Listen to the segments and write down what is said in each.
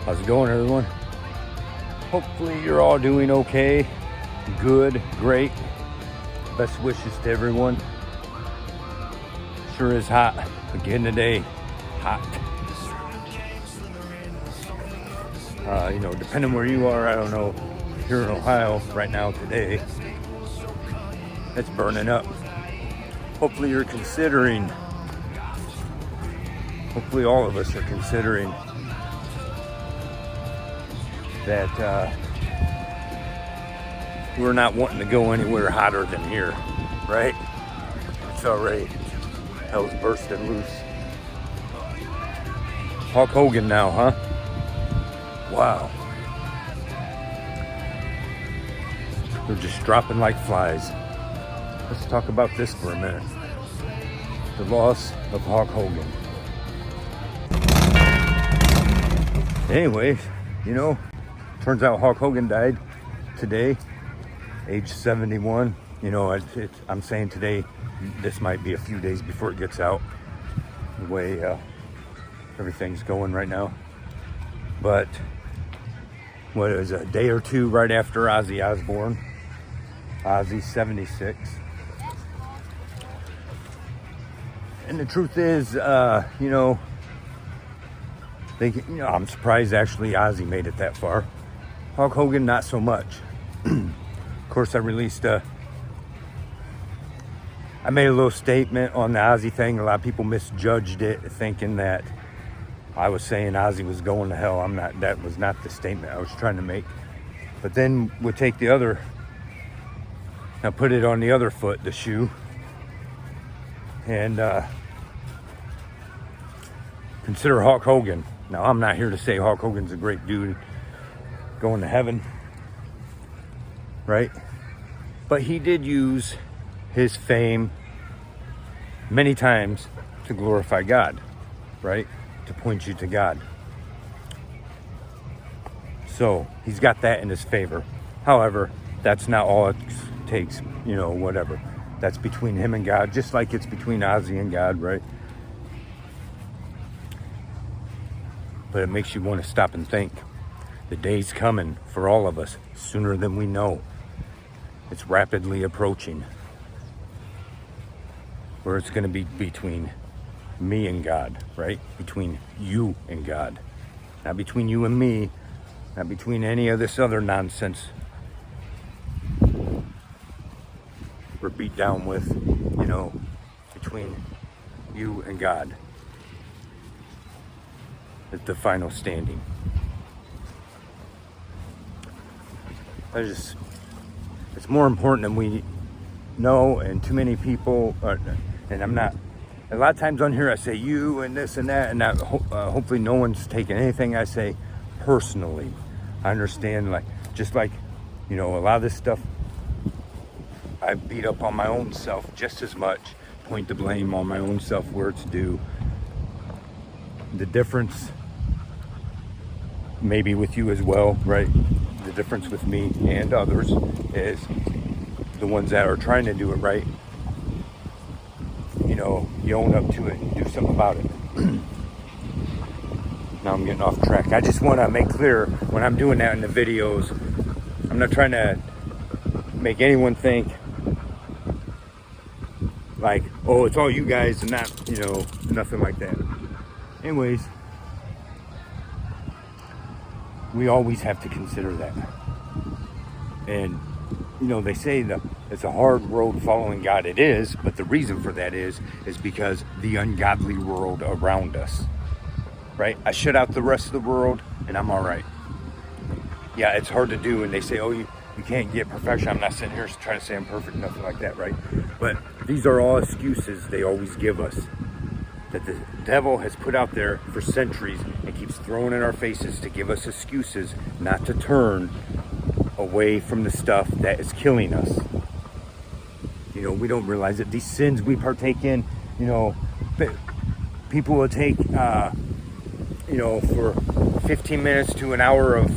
How's it going, everyone? Hopefully you're all doing okay, good, great. Best wishes to everyone. Sure is hot again today. Hot. Depending where you are, I don't know. Here in Ohio right now today, it's burning up. Hopefully you're considering. Hopefully all of us are considering that we're not wanting to go anywhere hotter than here, right? It's already hell's bursting loose. Hulk Hogan now, huh? Wow. They're just dropping like flies. Let's talk about this for a minute. The loss of Hulk Hogan. Anyways, turns out Hulk Hogan died today, age 71. I'm saying today, this might be a few days before it gets out, the way everything's going right now. But what is a day or two right after Ozzy Osbourne. Ozzy's 76. And the truth is, I'm surprised actually Ozzy made it that far. Hulk Hogan, not so much. Of course, I made a little statement on the Ozzy thing. A lot of people misjudged it, thinking that I was saying Ozzy was going to hell. I'm not. That was not the statement I was trying to make. But then we'll take the other, now put it on the other foot, the shoe, and consider Hulk Hogan. Now, I'm not here to say Hulk Hogan's a great dude going to heaven, right? But he did use his fame many times to glorify God, right? To point you to God. So he's got that in his favor. However, that's not all it takes, whatever. That's between him and God, just like it's between Ozzy and God, right? But it makes you want to stop and think. The day's coming for all of us sooner than we know. It's rapidly approaching, where it's going to be between me and God, right? Between you and God. Not between you and me, not between any of this other nonsense we're beat down with, between you and God. It's the final standing. It's more important than we know, and too many people and I'm not, a lot of times on here I say you and this and that, and that, hopefully no one's taking anything I say personally. I understand, just like a lot of this stuff I beat up on my own self just as much, point the blame on my own self where it's due. The difference, maybe with you as well, right? The difference with me and others is the ones that are trying to do it right, you own up to it and do something about it. Now I'm getting off track. I just want to make clear when I'm doing that in the videos, I'm not trying to make anyone think like, oh, it's all you guys and not, nothing like that. Anyways, we always have to consider that. And, they say that it's a hard road following God. It is, but the reason for that is because the ungodly world around us, right? I shut out the rest of the world and I'm all right. Yeah, it's hard to do. And they say, oh, you can't get perfection. I'm not sitting here trying to say I'm perfect, nothing like that, right? But these are all excuses they always give us, that the devil has put out there for centuries and keeps throwing in our faces to give us excuses not to turn away from the stuff that is killing us. We don't realize that these sins we partake in, people will take, for 15 minutes to an hour of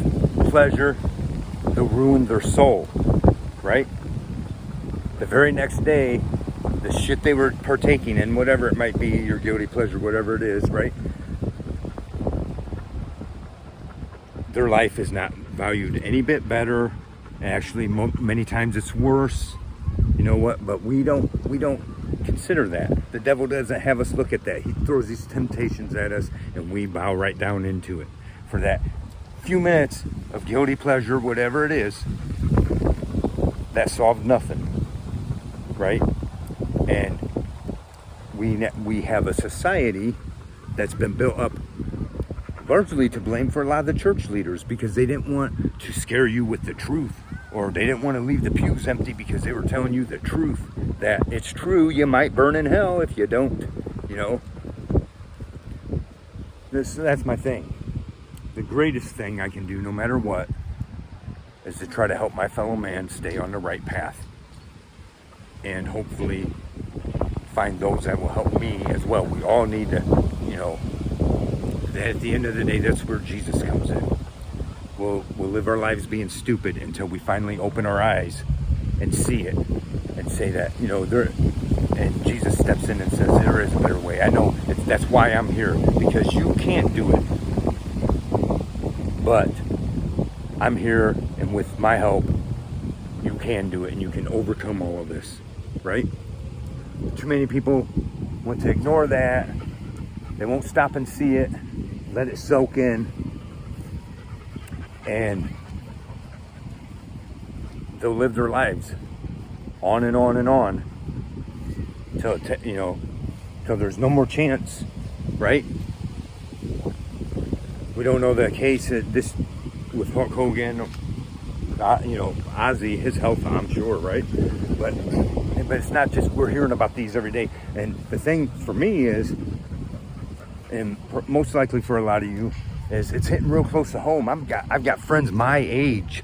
pleasure, they'll ruin their soul, right? The very next day, the shit they were partaking in, whatever it might be, your guilty pleasure, whatever it is, right? their life is not valued any bit better. Actually, many times it's worse. You know what? But we don't consider that. The devil doesn't have us look at that. He throws these temptations at us, and we bow right down into it. For that few minutes of guilty pleasure, whatever it is, that solved nothing, right? And we have a society that's been built up largely to blame for a lot of the church leaders, because they didn't want to scare you with the truth, or they didn't want to leave the pews empty because they were telling you the truth, that it's true, you might burn in hell if you don't, you know. That's my thing. The greatest thing I can do, no matter what, is to try to help my fellow man stay on the right path, and hopefully find those that will help me as well. We all need to, you know, at the end of the day, that's where Jesus comes in. We'll live our lives being stupid until we finally open our eyes and see it and say that, you know, and Jesus steps in and says, there is a better way. I know that's why I'm here, because you can't do it. But I'm here, and with my help, you can do it, and you can overcome all of this, right? Too many people want to ignore that. They won't stop and see it, let it soak in, and they'll live their lives on and on and on till till there's no more chance, right? We don't know the case with Hulk Hogan, you know, Ozzy, his health, I'm sure, right? But it's not just, we're hearing about these every day. And the thing for me is, and most likely for a lot of you, is it's hitting real close to home. I've got friends my age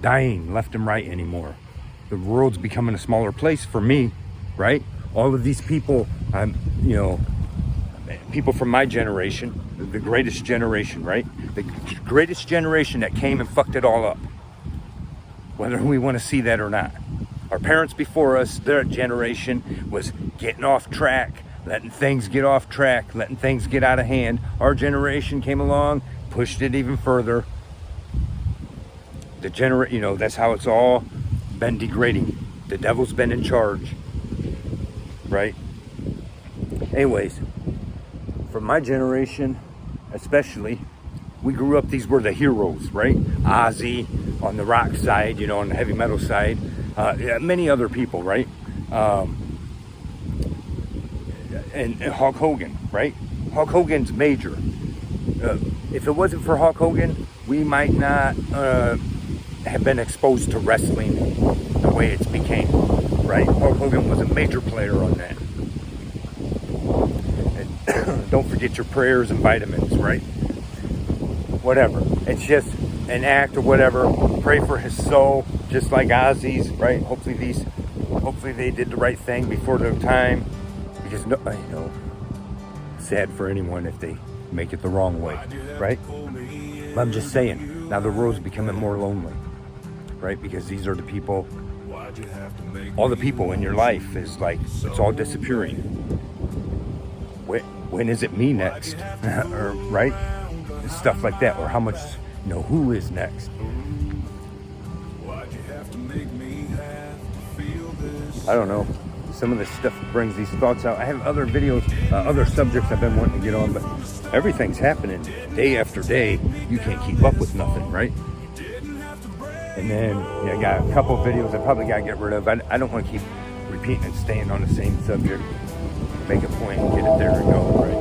dying left and right anymore. The world's becoming a smaller place for me, right? All of these people, you know, people from my generation, the greatest generation, right? The greatest generation that came and fucked it all up, whether we want to see that or not. Our parents before us, their generation was getting off track, letting things get off track, letting things get out of hand. Our generation came along, pushed it even further. You know, that's how it's all been degrading. The devil's been in charge, right? Anyways, from my generation, especially, we grew up, these were the heroes, right? Ozzy on the rock side, you know, on the heavy metal side, many other people, right? And Hulk Hogan, right? Hulk Hogan's major. If it wasn't for Hulk Hogan, we might not have been exposed to wrestling the way it's became, right? Hulk Hogan was a major player on that. And don't forget your prayers and vitamins, right? Whatever. It's just an act or whatever. Pray for his soul, just like Ozzy's, right? Hopefully they did the right thing before their time. Because, you know, sad for anyone if they make it the wrong way, right? But I'm just saying, now the world's becoming more lonely, right? Because these are the people, all the people in your life is like, it's all disappearing. When is it me next? Or, right? Stuff like that. Or how much, you know, who is next? I don't know. Some of this stuff brings these thoughts out. I have other videos, other subjects I've been wanting to get on, but everything's happening day after day. You can't keep up with nothing, right? And then, yeah, I got a couple of videos I probably got to get rid of. I don't want to keep repeating and staying on the same subject. Make a point and get it there and go, right?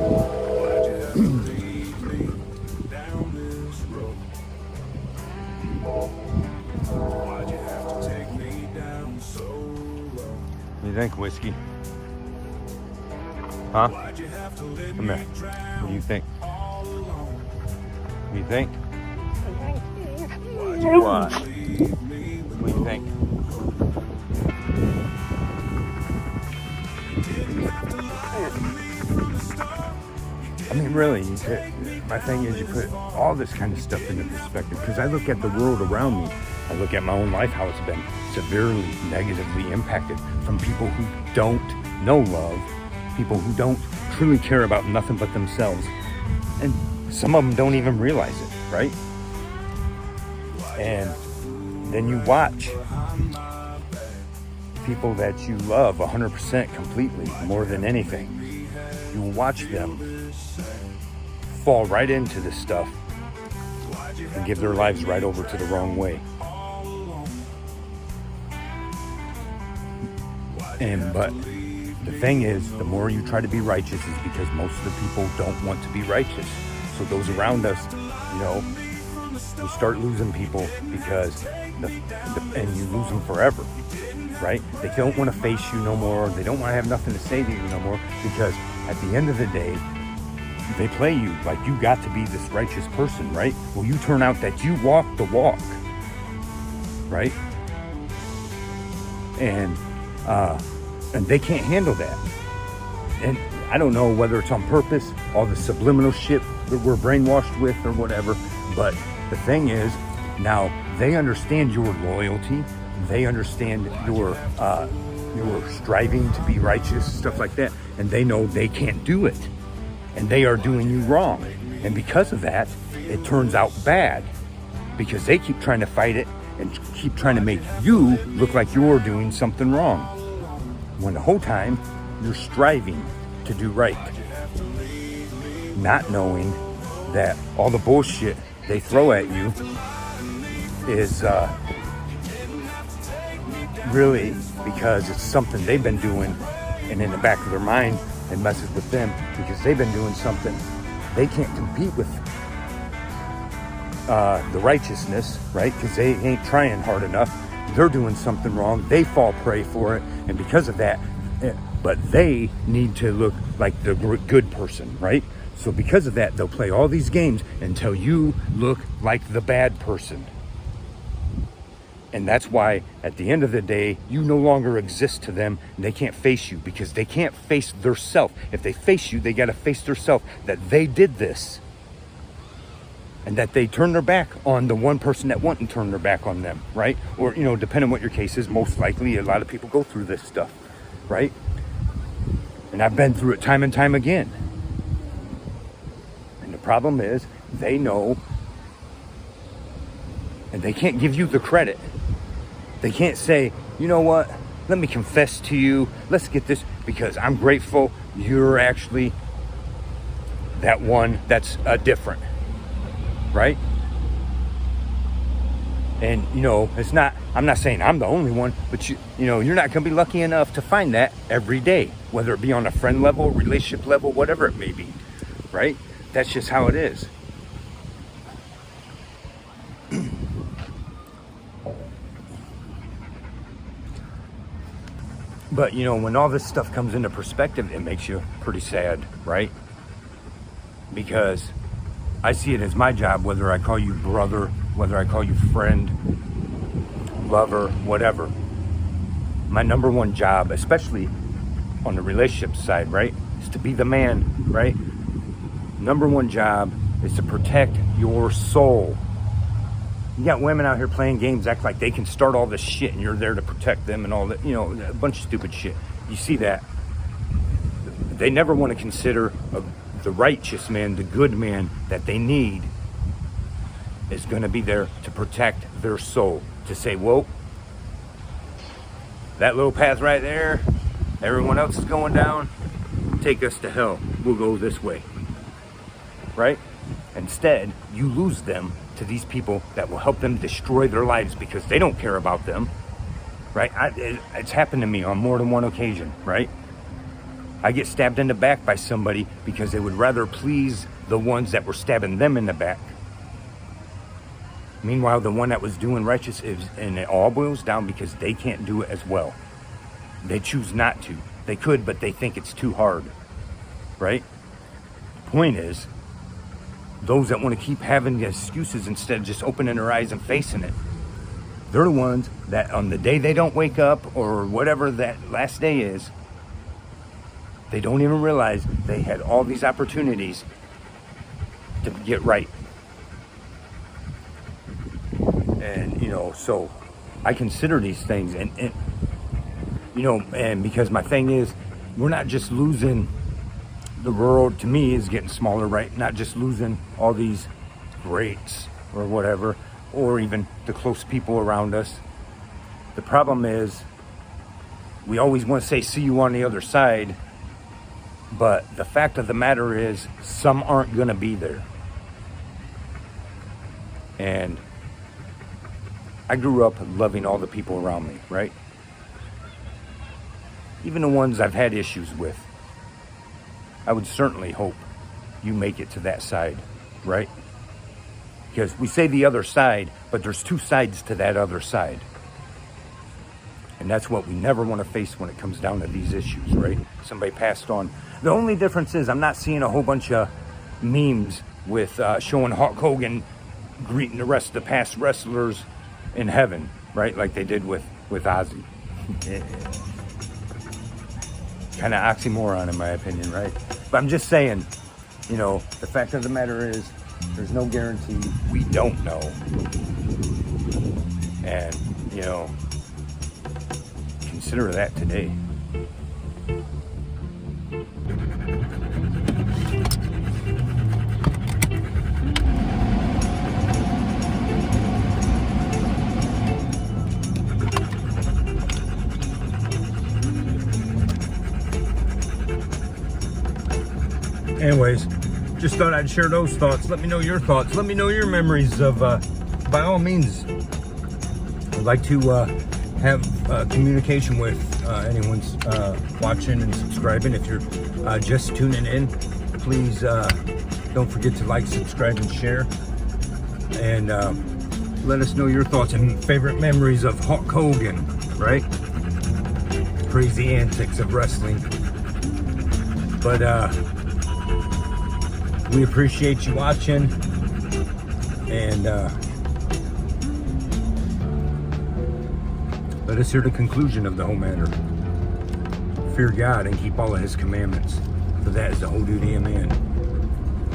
What do you think, whiskey? Huh? Come here. What do you think? What do you think? What? What do you think? I mean, really, my thing is you put all this kind of stuff into perspective, because I look at the world around me. I look at my own life, how it's been severely negatively impacted from people who don't know love, people who don't truly care about nothing but themselves. And some of them don't even realize it, right? And then you watch people that you love 100% completely, more than anything. You watch them fall right into this stuff and give their lives right over to the wrong way. But the thing is, the more you try to be righteous is because most of the people don't want to be righteous. So those around us, we start losing people because and you lose them forever, right? They don't want to face you no more. They don't want to have nothing to say to you no more, because at the end of the day, they play you like you got to be this righteous person, right? Well, you turn out that you walk the walk, right? And they can't handle that. And I don't know whether it's on purpose, all the subliminal shit that we're brainwashed with or whatever, but the thing is, now they understand your loyalty, they understand your striving to be righteous, stuff like that, and they know they can't do it, and they are doing you wrong. And because of that, it turns out bad, because they keep trying to fight it and keep trying to make you look like you're doing something wrong, when the whole time you're striving to do right, not knowing that all the bullshit they throw at you is really because it's something they've been doing, and in the back of their mind it messes with them because they've been doing something they can't compete with the righteousness, right? Because they ain't trying hard enough. They're doing something wrong. They fall prey for it, and because of that, but they need to look like the good person, right? So because of that, they'll play all these games until you look like the bad person. And that's why, at the end of the day, you no longer exist to them, and they can't face you, because they can't face their self. If they face you, they got to face their self, that they did this, and that they turn their back on the one person that wouldn't turn their back on them, right? Or, depending on what your case is, most likely a lot of people go through this stuff, right? And I've been through it time and time again. And the problem is, they know, and they can't give you the credit. They can't say, you know what, let me confess to you, let's get this, because I'm grateful you're actually that one that's different, right? And, it's not, I'm not saying I'm the only one, but you're not going to be lucky enough to find that every day, whether it be on a friend level, relationship level, whatever it may be, right? That's just how it is. But, when all this stuff comes into perspective, it makes you pretty sad, right? Because I see it as my job, whether I call you brother, whether I call you friend, lover, whatever. My number one job, especially on the relationship side, right, is to be the man, right? Number one job is to protect your soul. You got women out here playing games, act like they can start all this shit, and you're there to protect them and all that, a bunch of stupid shit. You see that. They never want to consider the righteous man, the good man that they need is going to be there to protect their soul. To say, whoa, that little path right there, everyone else is going down, take us to hell. We'll go this way. Right? Instead, you lose them to these people that will help them destroy their lives because they don't care about them, right? It's happened to me on more than one occasion, right? I get stabbed in the back by somebody because they would rather please the ones that were stabbing them in the back. Meanwhile, the one that was doing righteous and it all boils down because they can't do it as well. They choose not to. They could, but they think it's too hard, right? The point is, those that want to keep having the excuses instead of just opening their eyes and facing it, they're the ones that on the day they don't wake up or whatever that last day is, they don't even realize they had all these opportunities to get right. And, so I consider these things and because my thing is, we're not just losing, the world to me is getting smaller, right? Not just losing all these greats or whatever, or even the close people around us. The problem is we always want to say, see you on the other side. But the fact of the matter is some aren't going to be there. And I grew up loving all the people around me, right? Even the ones I've had issues with. I would certainly hope you make it to that side, right? Because we say the other side, but there's two sides to that other side. And that's what we never want to face when it comes down to these issues, right? Somebody passed on. The only difference is I'm not seeing a whole bunch of memes with showing Hulk Hogan greeting the rest of the past wrestlers in heaven, right? Like they did with Ozzy. Kind of oxymoron in my opinion, right? But I'm just saying, you know, the fact of the matter is there's no guarantee. We don't know. And, you know, consider that today. Anyways, just thought I'd share those thoughts. Let me know your thoughts. Let me know your memories of, by all means, I'd like to have communication with anyone's watching and subscribing. If you're just tuning in, please don't forget to like, subscribe, and share. And let us know your thoughts and favorite memories of Hulk Hogan, right? Crazy antics of wrestling. But we appreciate you watching, and let us hear the conclusion of the whole matter. Fear God and keep all of his commandments, for that is the whole duty of man.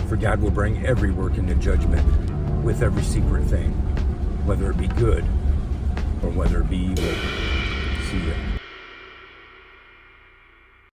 For God will bring every work into judgment with every secret thing, whether it be good or whether it be evil. See ya.